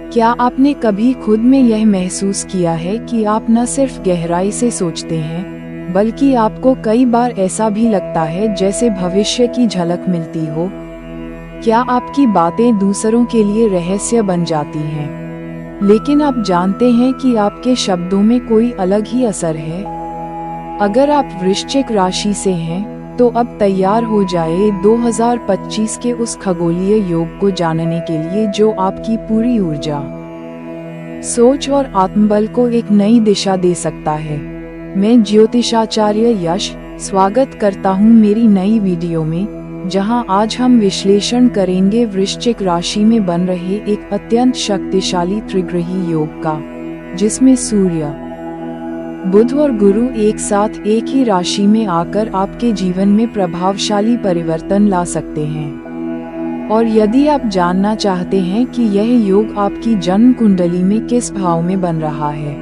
क्या आपने कभी खुद में यह महसूस किया है कि आप न सिर्फ गहराई से सोचते हैं, बल्कि आपको कई बार ऐसा भी लगता है जैसे भविष्य की झलक मिलती हो? क्या आपकी बातें दूसरों के लिए रहस्य बन जाती हैं, लेकिन आप जानते हैं कि आपके शब्दों में कोई अलग ही असर है? अगर आप वृश्चिक राशि से हैं, तो अब तैयार हो जाए 2025 के उस खगोलीय योग को जानने के लिए जो आपकी पूरी ऊर्जा, सोच और आत्मबल को एक नई दिशा दे सकता है। मैं ज्योतिषाचार्य यश स्वागत करता हूं मेरी नई वीडियो में, जहां आज हम विश्लेषण करेंगे वृश्चिक राशि में बन रहे एक अत्यंत शक्तिशाली त्रिग्रही योग का, जिसमें सूर्य, बुध और गुरु एक साथ एक ही राशि में आकर आपके जीवन में प्रभावशाली परिवर्तन ला सकते हैं। और यदि आप जानना चाहते हैं कि यह योग आपकी जन्म कुंडली में किस भाव में बन रहा है,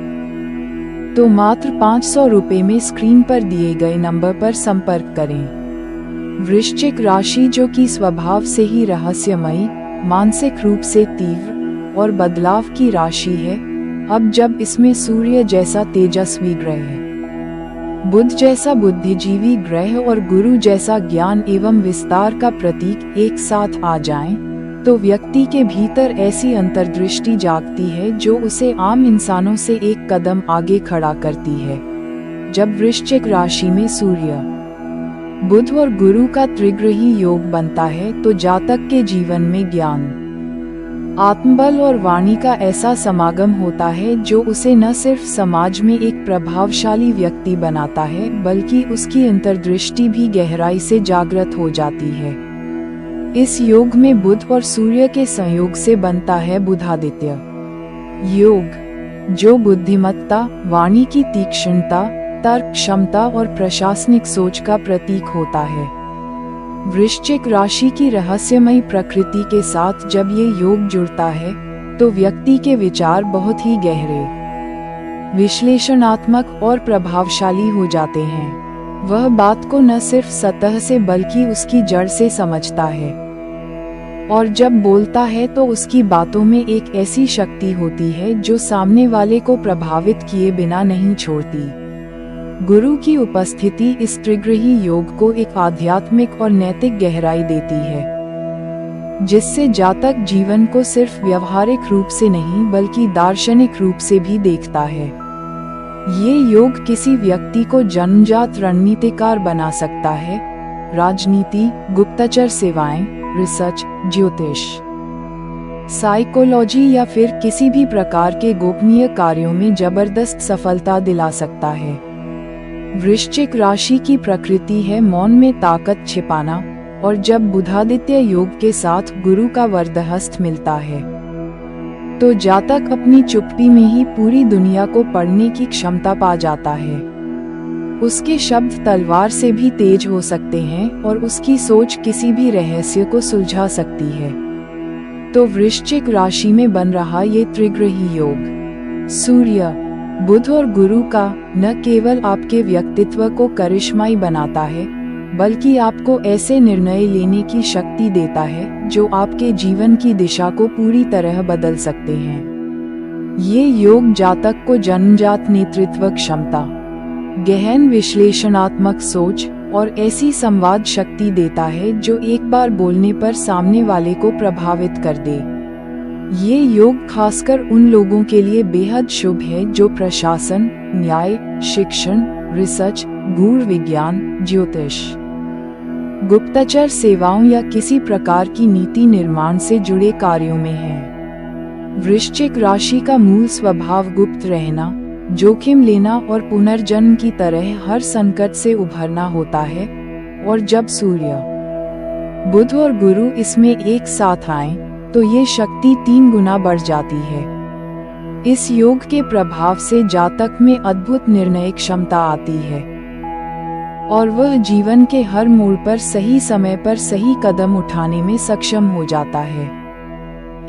तो मात्र 500 रुपए में स्क्रीन पर दिए गए नंबर पर संपर्क करें। वृश्चिक राशि, जो कि स्वभाव से ही रहस्यमयी, मानसिक रूप से तीव्र और बदलाव की राशि है, अब जब इसमें सूर्य जैसा तेजस्वी ग्रह, बुध जैसा बुद्धिजीवी ग्रह और गुरु जैसा ज्ञान एवं विस्तार का प्रतीक एक साथ आ जाएं, तो व्यक्ति के भीतर ऐसी अंतर्दृष्टि जागती है जो उसे आम इंसानों से एक कदम आगे खड़ा करती है। जब वृश्चिक राशि में सूर्य, बुध और गुरु का त्रिग्रही योग बनता है, तो जातक के जीवन में ज्ञान, आत्मबल और वाणी का ऐसा समागम होता है जो उसे न सिर्फ समाज में एक प्रभावशाली व्यक्ति बनाता है, बल्कि उसकी अंतर्दृष्टि भी गहराई से जागृत हो जाती है। इस योग में बुध और सूर्य के संयोग से बनता है बुधादित्य योग, जो बुद्धिमत्ता, वाणी की तीक्ष्णता, तर्क क्षमता और प्रशासनिक सोच का प्रतीक होता है। वृश्चिक राशि की रहस्यमयी प्रकृति के साथ जब ये योग जुड़ता है, तो व्यक्ति के विचार बहुत ही गहरे, विश्लेषणात्मक और प्रभावशाली हो जाते हैं। वह बात को न सिर्फ सतह से बल्कि उसकी जड़ से समझता है, और जब बोलता है तो उसकी बातों में एक ऐसी शक्ति होती है जो सामने वाले को प्रभावित किए बिना नहीं छोड़ती। गुरु की उपस्थिति इस त्रिग्रही योग को एक आध्यात्मिक और नैतिक गहराई देती है, जिससे जातक जीवन को सिर्फ व्यवहारिक रूप से नहीं बल्कि दार्शनिक रूप से भी देखता है। ये योग किसी व्यक्ति को जन्मजात रणनीतिकार बना सकता है, राजनीति, गुप्तचर सेवाएं, रिसर्च, ज्योतिष, साइकोलॉजी या फिर किसी भी प्रकार के गोपनीय कार्यों में जबरदस्त सफलता दिला सकता है। वृश्चिक राशि की प्रकृति है मौन में ताकत छिपाना, और जब बुधादित्य योग के साथ गुरु का वरदहस्त मिलता है, तो जातक अपनी चुप्पी में ही पूरी दुनिया को पढ़ने की क्षमता पा जाता है। उसके शब्द तलवार से भी तेज हो सकते हैं और उसकी सोच किसी भी रहस्य को सुलझा सकती है। तो वृश्चिक राशि में बन रहा ये त्रिग्रही योग, सूर्य, बुध और गुरु का, न केवल आपके व्यक्तित्व को करिश्माई बनाता है, बल्कि आपको ऐसे निर्णय लेने की शक्ति देता है जो आपके जीवन की दिशा को पूरी तरह बदल सकते हैं। ये योग जातक को जन्मजात नेतृत्व क्षमता, गहन विश्लेषणात्मक सोच और ऐसी संवाद शक्ति देता है जो एक बार बोलने पर सामने वाले को प्रभावित कर दे। ये योग खासकर उन लोगों के लिए बेहद शुभ है जो प्रशासन, न्याय, शिक्षण, रिसर्च, गूढ़ विज्ञान, ज्योतिष, गुप्तचर सेवाओं या किसी प्रकार की नीति निर्माण से जुड़े कार्यों में हैं। वृश्चिक राशि का मूल स्वभाव गुप्त रहना, जोखिम लेना और पुनर्जन्म की तरह हर संकट से उभरना होता है, और जब सूर्य, बुध और गुरु इसमें एक साथ आएं, तो ये शक्ति 3 गुना बढ़ जाती है। इस योग के प्रभाव से जातक में अद्भुत निर्णय क्षमता आती है, और वह जीवन के हर मोड़ पर सही समय पर सही कदम उठाने में सक्षम हो जाता है।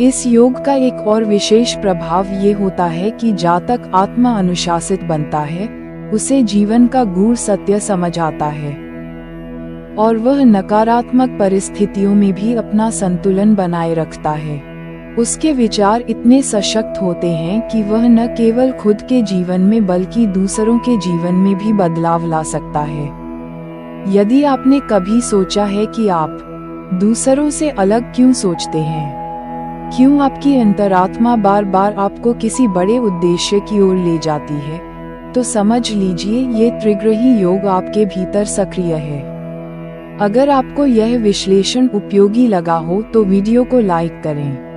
इस योग का एक और विशेष प्रभाव ये होता है कि जातक आत्मा अनुशासित बनता है, उसे जीवन का गूढ़ सत्य समझ आता है, और वह नकारात्मक परिस्थितियों में भी अपना संतुलन बनाए रखता है। उसके विचार इतने सशक्त होते हैं कि वह न केवल खुद के जीवन में बल्कि दूसरों के जीवन में भी बदलाव ला सकता है। यदि आपने कभी सोचा है कि आप दूसरों से अलग क्यों सोचते हैं, क्यों आपकी अंतरात्मा बार बार आपको किसी बड़े उद्देश्य की ओर ले जाती है, तो समझ लीजिए ये त्रिग्रही योग आपके भीतर सक्रिय है। अगर आपको यह विश्लेषण उपयोगी लगा हो तो वीडियो को लाइक करें,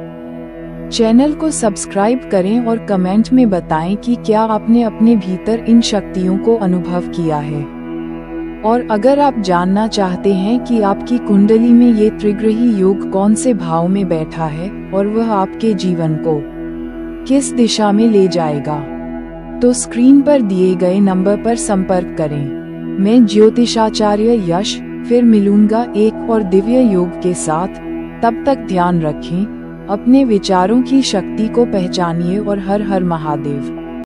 चैनल को सब्सक्राइब करें और कमेंट में बताएं कि क्या आपने अपने भीतर इन शक्तियों को अनुभव किया है। और अगर आप जानना चाहते हैं कि आपकी कुंडली में ये त्रिग्रही योग कौन से भाव में बैठा है और वह आपके जीवन को किस दिशा में ले जाएगा, तो स्क्रीन पर दिए गए नंबर पर संपर्क करें। मैं ज्योतिषाचार्य यश फिर मिलूंगा एक और दिव्य योग के साथ। तब तक ध्यान रखें, अपने विचारों की शक्ति को पहचानिए और हर हर महादेव।